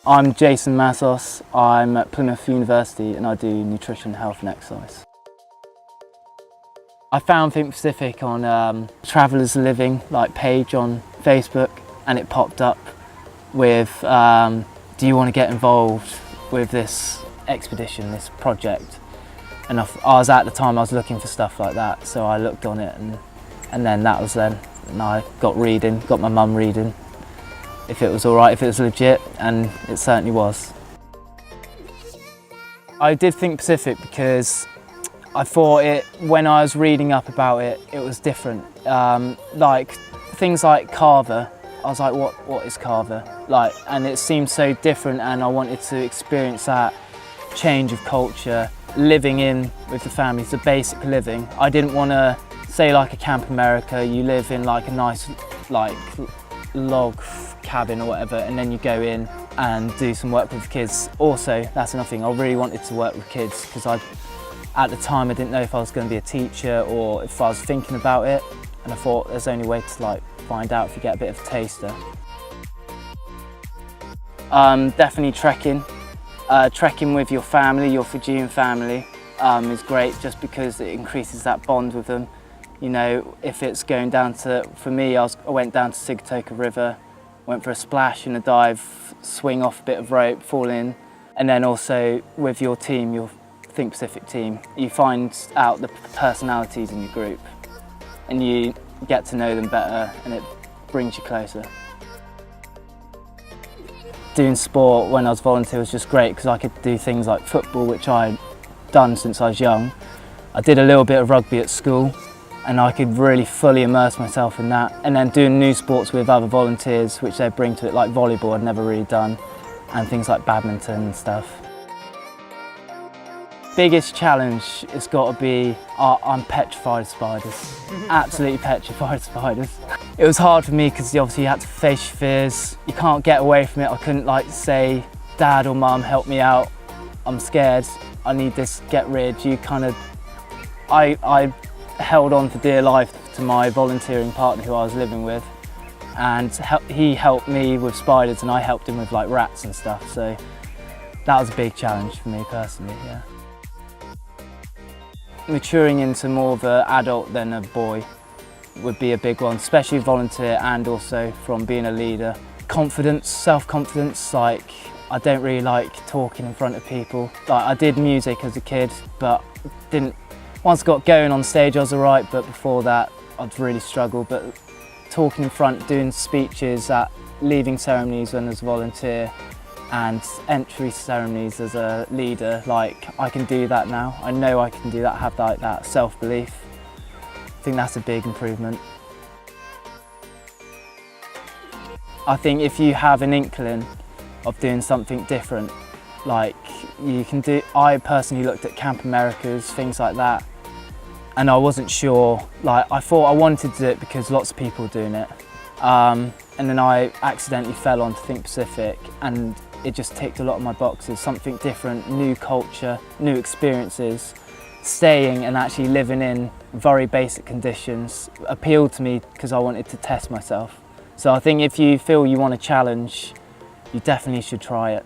I'm Jason Mazos. I'm at Plymouth University and I do nutrition, health and exercise. I found Think Pacific on Travellers Living page on Facebook, and it popped up with do you want to get involved with this expedition, this project? And I was at the time I was looking for stuff like that, so I looked on it and then that was then. And I got my mum reading if it was alright, if it was legit, and it certainly was. I did Think Pacific because I thought when I was reading up about it, it was different. Like things like Carver, I was like, what is Carver? And it seemed so different, and I wanted to experience that change of culture, living in with the family, the basic living. I didn't want to say like a Camp America, you live in a nice log cabin or whatever, and then you go in and do some work with the kids. Also, that's another thing, I really wanted to work with kids because at the time I didn't know if I was going to be a teacher or if I was thinking about it, and I thought there's only way to find out if you get a bit of a taster. Definitely trekking. Trekking with your family, your Fijian family, is great just because it increases that bond with them. You know, if it's going down to, for me, I went down to Sigatoka River, went for a splash and a dive, swing off a bit of rope, fall in, and then also with your team, your Think Pacific team, you find out the personalities in your group and you get to know them better and it brings you closer. Doing sport when I was volunteer was just great because I could do things like football, which I'd done since I was young. I did a little bit of rugby at school and I could really fully immerse myself in that. And then doing new sports with other volunteers, which they bring to it, like volleyball I'd never really done, and things like badminton and stuff. Biggest challenge has got to be, I'm petrified of spiders. Absolutely petrified of spiders. It was hard for me because obviously you had to face your fears. You can't get away from it. I couldn't say, Dad or Mum, help me out. I'm scared. I need this, get rid. I held on for dear life to my volunteering partner who I was living with, and he helped me with spiders and I helped him with rats and stuff. So that was a big challenge for me personally, yeah. Maturing into more of an adult than a boy would be a big one, especially volunteer and also from being a leader. Confidence, self-confidence, I don't really like talking in front of people. I did music as a kid, but once I got going on stage I was alright, but before that I'd really struggled. But talking in front, doing speeches at leaving ceremonies when I was a volunteer, and entry ceremonies as a leader, I can do that now. I know I can do that, have that self-belief. I think that's a big improvement. I think if you have an inkling of doing something different, you can do, I personally looked at Camp Americas, things like that, and I wasn't sure, I thought I wanted to do it because lots of people were doing it. And then I accidentally fell onto Think Pacific and it just ticked a lot of my boxes. Something different, new culture, new experiences, staying and actually living in very basic conditions appealed to me because I wanted to test myself. So I think if you feel you want a challenge, you definitely should try it.